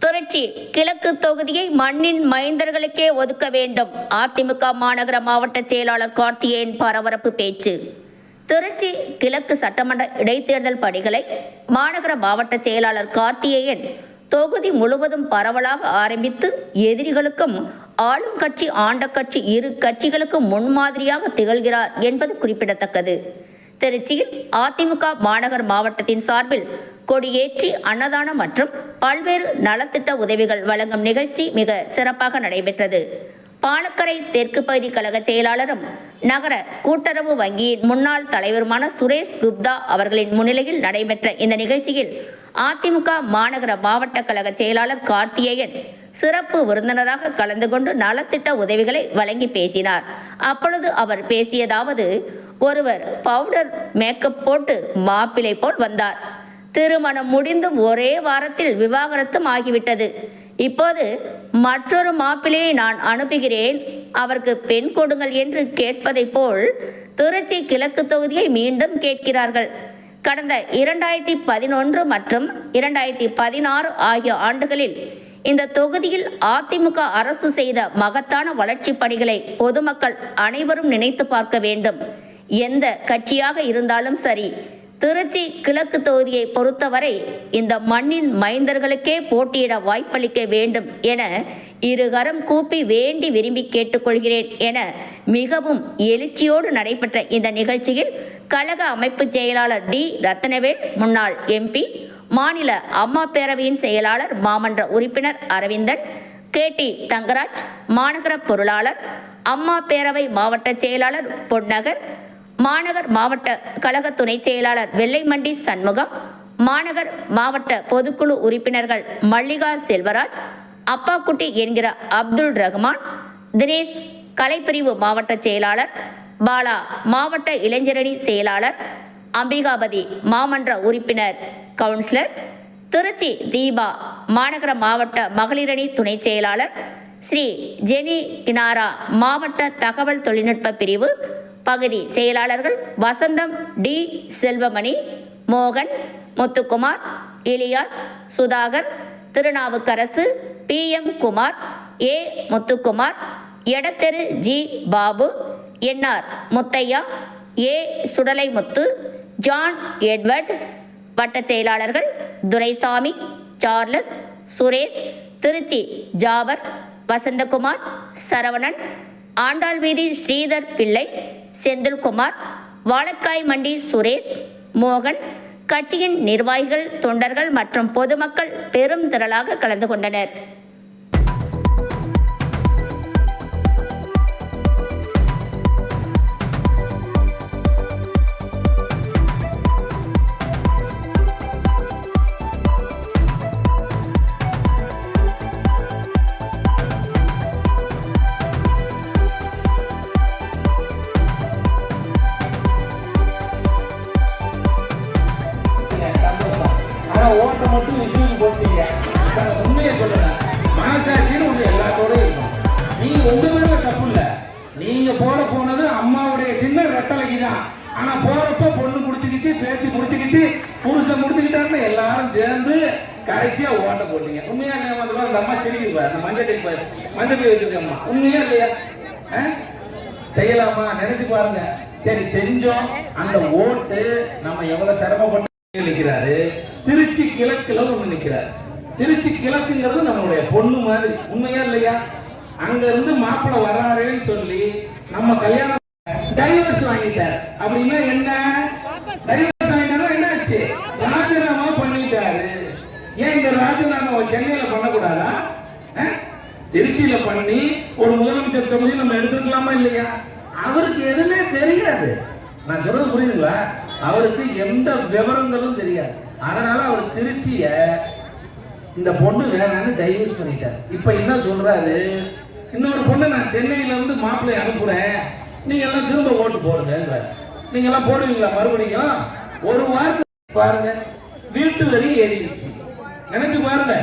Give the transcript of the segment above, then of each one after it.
திருச்சி கிழக்கு தொகுதியை மண்ணின் மைந்தர்களுக்கே ஒதுக்க வேண்டும். அதிமுக மாநகர மாவட்ட செயலாளர் கார்த்திகேயன் பரபரப்பு பேச்சு. திருச்சி கிழக்கு சட்டமன்ற இடைத்தேர்தல் பணிகளை மாநகர மாவட்ட செயலாளர் கார்த்திகேயன் தொகுதி முழுவதும் பரவலாக ஆரம்பித்து எதிரிகளுக்கும் ஆளும் கட்சி ஆண்ட கட்சி இரு கட்சிகளுக்கும் முன்மாதிரியாக திகழ்கிறார் என்பது குறிப்பிடத்தக்கது. திருச்சியில் அதிமுக மாநகர் மாவட்டத்தின் சார்பில் கொடியேற்றி அன்னதானம் மற்றும் பல்வேறு நலத்திட்ட உதவிகள் வழங்கும் நிகழ்ச்சி மிக சிறப்பாக நடைபெற்றது. பாலக்கரை தெற்கு பகுதி கழக செயலாளரும் நகர கூட்டுறவு வங்கியின் முன்னாள் தலைவருமான சுரேஷ் குப்தா அவர்களின் முன்னிலையில் நடைபெற்ற இந்த நிகழ்ச்சியில் அதிமுக மாநகர மாவட்ட கழக செயலாளர் கார்த்திகேயன் சிறப்பு விருந்தினராக கலந்து கொண்டு நலத்திட்ட உதவிகளை வழங்கி பேசினார். அப்பொழுது அவர் பேசியதாவது, ஒருவர் பவுடர் மேக்கப் போட்டு மாப்பிள்ளை போல் வந்தார். திருமணம் முடிந்தும் ஒரே வாரத்தில் விவாகரத்தும் ஆகிவிட்டது. இப்போது மற்றொரு மாப்பிள்ளையை நான் அனுப்புகிறேன், அவருக்கு பெண் கொடுங்கள் என்று கேட்பதை போல் திருச்சி கிழக்கு தொகுதியை மீண்டும் கேட்கிறார்கள். கடந்த 2011 மற்றும் 2016 ஆகிய ஆண்டுகளில் இந்த தொகுதியில் அதிமுக அரசு செய்த மகத்தான வளர்ச்சி பணிகளை பொதுமக்கள் அனைவரும் நினைத்து பார்க்க வேண்டும். எந்த கட்சியாக இருந்தாலும் சரி, திருச்சி கிழக்கு தொகுதியை பொறுத்தவரை இந்த மண்ணின் மைந்தர்களுக்கே போட்டியிட வாய்ப்பளிக்க வேண்டும் என இருகரம் கூப்பி வேண்டி விரும்பி கேட்டுக்கொள்கிறேன் என மிகவும் எழுச்சியோடு நடைபெற்ற இந்த நிகழ்ச்சியில் கழக அமைப்பு செயலாளர் டி ரத்னவேல், முன்னாள் எம்பி, மாநில அம்மா பேரவையின் செயலாளர் மாமன்ற உறுப்பினர் அரவிந்தன், KT தங்கராஜ், மாநகர பொருளாளர், அம்மா பேரவை மாவட்ட செயலாளர் பொன்னகர், மாநகர் மாவட்ட கழக துணை செயலாளர் வெள்ளைமண்டி சண்முகம், மாநகர் மாவட்ட பொதுக்குழு உறுப்பினர்கள் மல்லிகா செல்வராஜ், அப்பாக்குட்டி என்கிற அப்துல் ரஹ்மான், தினேஷ் கலைப்பிரிவு மாவட்ட செயலாளர், பாலா மாவட்ட இளைஞரணி செயலாளர், அம்பிகாபதி மாமன்ற உறுப்பினர் கவுன்சிலர், திருச்சி தீபா மாநகர மாவட்ட மகளிரணி துணை செயலாளர், ஸ்ரீ ஜெனி கினாரா மாவட்ட தகவல் தொழில்நுட்ப பிரிவு பகுதி செயலாளர்கள் வசந்தம், டி செல்வமணி, மோகன், Muthukumar, Ilyas, Sudhakar, Thirunavukkarasu, PM Kumar, A Muthukumar, Edatheru G Babu, NR Muthaiah, A Sudalaimuthu, John Edward, வட்ட செயலாளர்கள் துரைசாமி, சார்லஸ், சுரேஷ், திருச்சி ஜாவர், வசந்தகுமார், சரவணன், ஆண்டாள் வீதி ஸ்ரீதர் பிள்ளை, செந்தில்குமார், வாழக்காய் மண்டி சுரேஷ், மோகன், கட்சியின் நிர்வாகிகள், தொண்டர்கள் மற்றும் பொதுமக்கள் பெரும் திரளாக கலந்து கொண்டனர். ஓட்ட மட்டும் விஷயம் போட்டீங்க. உண்மையை சொல்லுங்க, மனசாட்சின்னு ஒன்று எல்லாத்தோடய இருக்கும். நீங்க உங்க மேல தப்பு இல்லை. நீங்க போனது அம்மாவுடைய சின்ன ரெட்டலைக்கு தான். ஆனா போறப்ப பொண்ணு முடிச்சுக்கிச்சு, பேத்தி முடிச்சுக்கிச்சு, புருஷன் முடிச்சுக்கிட்டாருன்னு எல்லாரும் சேர்ந்து கடைசியா ஓட்ட போட்டீங்க. உண்மையா இல்லையா? அந்த அம்மா செடிக்கு மஞ்சள் போய் வச்சிருக்க அம்மா, உண்மையா இல்லையா? செய்யலாமா? நினைச்சு பாருங்க. சரி, செஞ்சோம். அந்த ஓட்டு நம்ம எவ்வளவு சிரமப்பட்டு நிற்கிறாரு. திருச்சி கிழக்குல ஒண்ணு நிற்கிறாரு. திருச்சி கிழக்குங்கிறது நம்மளுடைய பொண்ணு மாதிரி, உண்மையா இல்லையா? அங்க இருந்து மாப்பிள்ளை வர்றாருன்னு சொல்லி நம்ம கல்யாணம் டைவர்ஸ் வாங்கிட்டார். அப்படின்னா என்ன? டைவர்ஸ் வாங்கிட்டாரா என்ன ஆச்சு? ராஜினாமா பண்ணிட்டாரு. ஏன் இந்த ராஜினாமா சென்னையில பண்ணக்கூடாதா? திருச்சியில பண்ணி ஒரு முதலமைச்சர் தொகுதி நம்ம எடுத்துக்கலாமா இல்லையா? அவருக்கு எதுவுமே தெரியாது. நான் சொல்றது புரியுதுங்களா? அவருக்கு எந்த விவரங்களும் தெரியாது. அதனால அவர் திருச்சிய இந்த பொண்ணு வேணான்னு டைவர்ஸ் பண்ணிட்டார். இப்ப என்ன சொல்றாரு? இன்னொரு பொண்ணு நான் சென்னையில இருந்து மாப்பிள்ளை அனுப்புறேன், நீங்க எல்லாம் திரும்ப ஓட்டு போடுங்க. நீங்க எல்லாம் போடுவீங்களா? மறுபடியும் ஒரு வாரத்துக்கு பாருங்க, வீட்டு வரி ஏறிடுச்சு. நினைச்சு பாருங்க.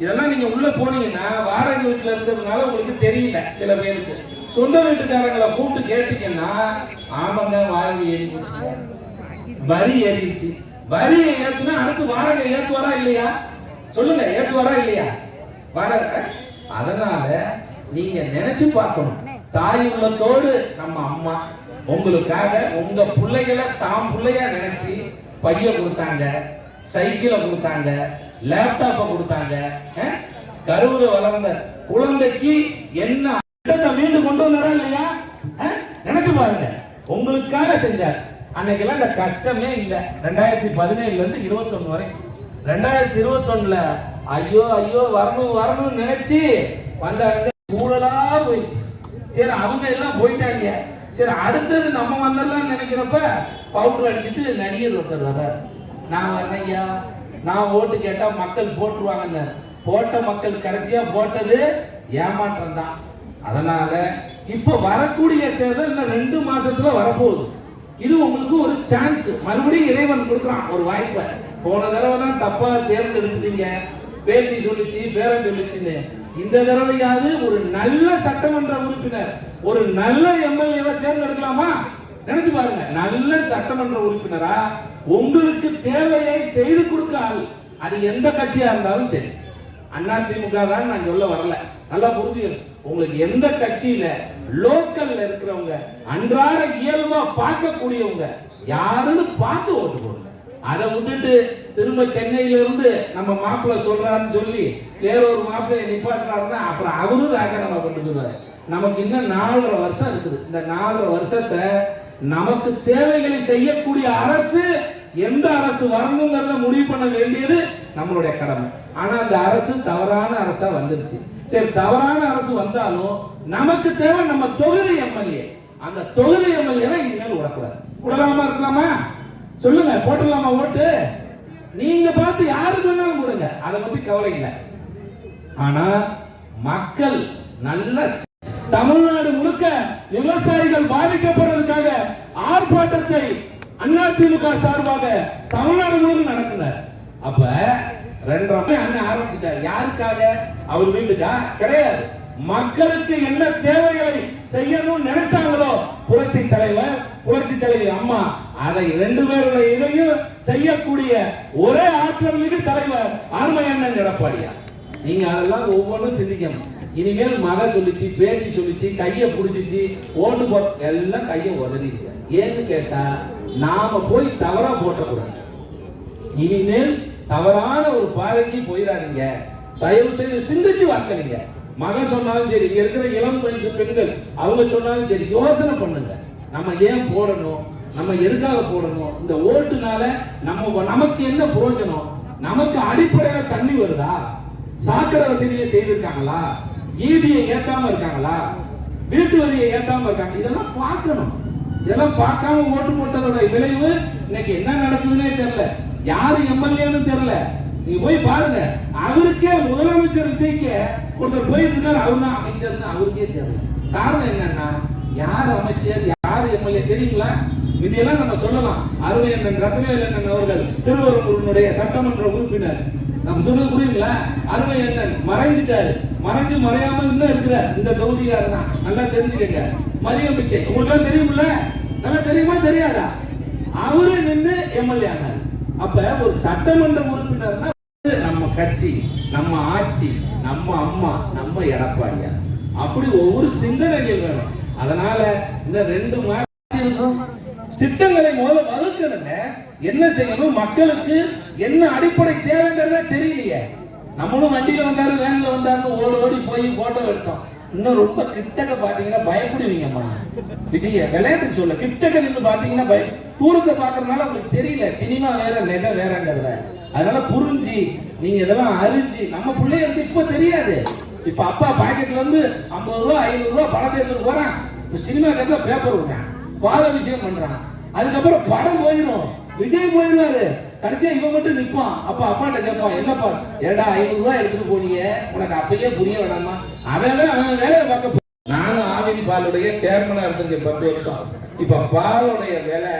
இதெல்லாம் நீங்க உள்ள போனீங்கன்னா வாடகை வீட்டுல இருந்ததுனால உங்களுக்கு தெரியல. சில பேருக்கு சொந்த வீட்டுக்காரங்களை கூப்பிட்டு கேட்டீங்கன்னா, ஆமாங்க வாடகை ஏறிடுச்சு, வரி ஏறிடுச்சு. வரியை ஏத்துனா அடுத்து வாடகை ஏத்துவாரா இல்லையா? சொல்லுங்க, ஏத்துவாரா இல்லையா? வர. அதனால நீங்க நினைச்சு பார்க்கணும், தாய் உள்ளத்தோடு நம்ம அம்மா உங்களுக்காக உங்க பிள்ளைகளை தாம் பிள்ளையா நினைச்சு பைய கொடுத்தாங்க, சைக்கிளை கொடுத்தாங்க, லேப்டாப்பை கொடுத்தாங்க. கருவுல வளர்ந்த குழந்தைக்கு என்ன மீண்டு கொண்டு வந்தாரா இல்லையா? நினைச்சு பாருங்க, உங்களுக்காக செஞ்சார். அன்னைக்கெல்லாம் இந்த கஷ்டமே இல்லை. 2017 இருந்து 21 வரைக்கும். 2021 ஐயோ ஐயோ வரணும் வரணும்னு நினைச்சு வந்தாங்க, ஊழலா போயிடுச்சு. சரி அவங்க எல்லாம் போயிட்டாங்க, சரி அடுத்தது நம்ம வந்துடலாம்னு நினைக்கிறப்ப பவுடர் அடிச்சுட்டு நடிகர் ஒருத்தர் வர்றாரு. நான் வர்றேன்யா, நான் ஓட்டு கேட்டா மக்கள் போட்டுருவாங்க. போட்ட மக்கள் கடைசியா போட்டது ஏமாற்றம் தான். அதனால இப்ப வரக்கூடிய தேர்தல் இன்னும் 2 மாசத்துல வரப்போகுது. இது உங்களுக்கு ஒரு சான்ஸ், மறுபடியும் இறைவன் கொடுக்குறான் ஒரு வாய்ப்பை. போன தடவை தான் தப்பா தேர்ந்தெடுத்துட்டீங்க, பேட்டி சொல்லிச்சு பேரன் சொல்லிச்சுன்னு. இந்த தடவையாவது ஒரு நல்ல சட்டமன்ற உறுப்பினர், ஒரு நல்ல எம்எல்ஏவை தேர்ந்தெடுக்கலாமா? நினைச்சு பாருங்க, நல்ல சட்டமன்ற உறுப்பினரா உங்களுக்கு தேவையை செய்து கொடுக்க ஆள், அது எந்த கட்சியா இருந்தாலும் சரி. அதிமுக தான் நான் சொல்ல வரல, நல்லா புரிஞ்சுக்கணும். உங்களுக்கு எந்த கட்சியில லோக்கல்ல இருக்கிறவங்க, அன்றாட இயல்பா பார்க்கக்கூடியவங்க யாருன்னு பார்த்து ஓட்டு போடுங்க. அதை விட்டுட்டு திரும்ப சென்னையில இருந்து நம்ம மாப்பிள்ள சொல்றாருன்னு சொல்லி வேற ஒரு மாப்பிள்ளைய நிப்பாட்டுறாருன்னா அப்புறம் அவரும் ராஜினாமா பண்ணிடுவாரு. நமக்கு இன்னும் 4.5 வருஷம் இருக்குது. இந்த 4.5 வருஷத்தை நமக்கு தேவைகளை செய்யக்கூடிய அரசு, எந்த அரசு வரணுங்கிறத முடிவு பண்ண வேண்டியது நம்மளுடைய கடமை. ஆனா அந்த அரசு தவறான அரசா வந்துருச்சு. சரி, தவறான அரசு வந்தாலும் நமக்கு தேவை நம்ம தொகுதி எம்எல்ஏ. அந்த தொகுதி எம்எல்ஏ இனிமேல் விடக்கூடாது. விடலாமா இருக்கலாமா? சொல்லுங்க, போட்டுடலாமா ஓட்டு? நீங்க பார்த்து யாருக்கு வேணாலும் கொடுங்க, அதை பத்தி கவலை இல்லை. ஆனா மக்கள் நல்ல தமிழ்நாடு முழுக்க விவசாயிகள் பாதிக்கப்படுறதுக்காக ஆர்ப்பாட்டத்தை அதிமுக சார்பாக தமிழ்நாடு முழுவதும் நடக்கிறார். அப்ப 2 அண்ணன் ஆரம்பிச்சுட்டார். யாருக்காக? அவர் வீட்டுக்கா? கிடையாது. மக்களுக்கு என்ன தேவைகளை செய்யணும் நினைச்சாங்களோ புரட்சி தலைவர், புரட்சி தலைவி அம்மா, அதை 2 பேருடைய இதையும் செய்யக்கூடிய ஒரே ஆற்றல் மிகு தலைவர் அருமை அண்ணன் எடப்பாடியா. நீங்க அதெல்லாம் ஒவ்வொன்றும் சிந்திக்கணும். இனிமேல் மக சொல்லிச்சு, பேட்டி சொல்லிச்சு, கையை பிடிச்சிச்சு, ஓட்டு போ எல்லாம் கையை உதறிடுங்க. ஏன்னு கேட்டா நாம போய் தவறா போட்டக்கூடாது. இனிமேல் தவறான ஒரு பாதைக்கு போயிடாதீங்க. தயவு செய்து சிந்திச்சு வாக்களிங்க. மகன் சொன்னாலும் சரி, இங்க இருக்கிற இளம் வயசு பெண்கள் அவங்க சொன்னாலும் சரி, யோசனை பண்ணுங்க. நம்ம ஏன் போடணும், நம்ம எதுக்காக போடணும், இந்த ஓட்டுனால நமக்கு என்ன பிரயோஜனம், நமக்கு அடிப்படையில தண்ணி வருதா, சாக்கடை வசதியை செய்திருக்காங்களா, ஈதியை ஏத்தாம இருக்காங்களா, வீட்டு வரியை ஏத்தாம இருக்காங்க, இதெல்லாம் பார்க்கணும். இதெல்லாம் பார்க்காம ஓட்டு போட்டதோட விளைவு இன்னைக்கு என்ன நடக்குதுன்னே தெரியல, யாரு எம்எல்ஏன்னு தெரியல. நீங்க போய் பாருங்க, அவருக்கே முதலமைச்சர் விஜய்க்க ஒருத்தர் போயிட்டு இருக்காரு, அவர் தான் அமைச்சர்னு அவருக்கே தெரியல. காரணம் என்னன்னா, யார் அமைச்சர் யார் எம்எல்ஏ தெரியுங்களா? இதெல்லாம் நம்ம சொல்லலாம். அருமை அண்ணன் ரத்னவேல் அண்ணன் அவர்கள் திருவரம்பூரினுடைய சட்டமன்ற உறுப்பினர், நம்ம சொல்றது புரியுங்களா? அருமை அண்ணன் மறைஞ்சிட்டாரு, மறைஞ்சு மறையாமல் இன்னும் இருக்கிறார். இந்த தொகுதியார் தான், நல்லா தெரிஞ்சுக்கங்க. மதியம் பிச்சை உங்களுக்கு தெரியுமில்ல, நல்லா தெரியுமா தெரியாதா? அவரு நின்று எம்எல்ஏ ஆனார். அப்ப ஒரு சட்டமன்ற உறுப்பினர்னா நம்ம கட்சி, நம்ம ஆட்சி, நம்ம அம்மா, நம்ம எடப்பாடியா, அப்படி ஒவ்வொரு சிந்தனைகள் வேணும். அதனால இந்த 2 மாதம் திட்டங்களை முதல்ல வகுக்கணுங்க. என்ன செய்யணும், மக்களுக்கு என்ன அடிப்படை தேவைங்கிறத தெரியலையே. நம்மளும் வண்டியில வந்தாரு, வேன்ல வந்தாரு, ஓடி போய் போட்டோ எடுத்தோம். இன்னும் ரொம்ப கிட்டக்க பாத்தீங்கன்னா பயப்படுவீங்கம்மா. விஜய விளையாட்டுக்கு சொல்ல, கிட்டக்க நின்று பாத்தீங்கன்னா தூரத்தை பாக்குறதுனால உங்களுக்கு தெரியல, சினிமா வேற நிஜம் வேறங்கிறத. அதனால புரிஞ்சு நீங்க இதெல்லாம் அறிஞ்சு, நம்ம பிள்ளைகளுக்கு இப்ப தெரியாது. இப்ப அப்பா பாக்கெட்ல இருந்து 50 ரூபா 500 ரூபா பணத்தை எடுத்துட்டு போறான். இப்ப சினிமா கட்டில பேப்பர் விடுறான், பால விஷயம் பண்றான். அதுக்கப்புறம் படம் போயிடும், விஜய் போயிடுவாரு, கடைசியா இவன் மட்டும் நிற்பான். அப்ப அப்பாட்ட கேட்பான், என்னப்பா ஏடா 500 ரூபாய் எடுத்துட்டு போனீங்க, உனக்கு அப்பயே புரிய வேணாமா? அவன் வேலையை பார்க்க. நானும் ஆவின் பாலுடைய சேர்மனா இருந்தேன் 10 வருஷம். இப்ப பாலுடைய விலை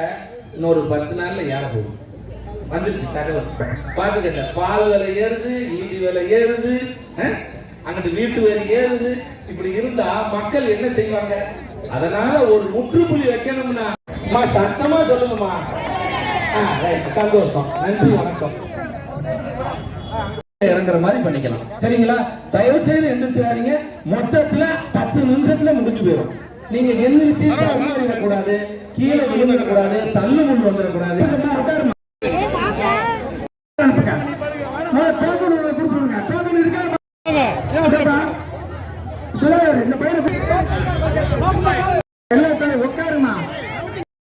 இன்னொரு 10 நாள்ல ஏற போகுது. வந்துருச்சு தகவல். பாத்துக்கிட்ட பால் விலை ஏறுது, ஈடி விலை ஏறுது, அங்கிட்டு வீட்டு வரி ஏறுது. இப்படி இருந்தா மக்கள் என்ன செய்வாங்க? அதனால ஒரு முற்றுப்புள்ளி வைக்கணும்னா சத்தமா சொல்லுங்கம்மா. சந்தோஷம், நன்றி, வணக்கம். இறங்குற மாதிரி பண்ணிக்கலாம். சரிங்களா? தயவு செய்து எந்திரிச்சிடாதீங்க. மொத்தத்துல 10 நிமிஷத்துல முடிஞ்சு போயிடும். நீங்க எந்திரிச்சு கூடாது, கீழே விழுந்துடக்கூடாது, தள்ளு முள் வந்துடக்கூடாது. இந்த பையனை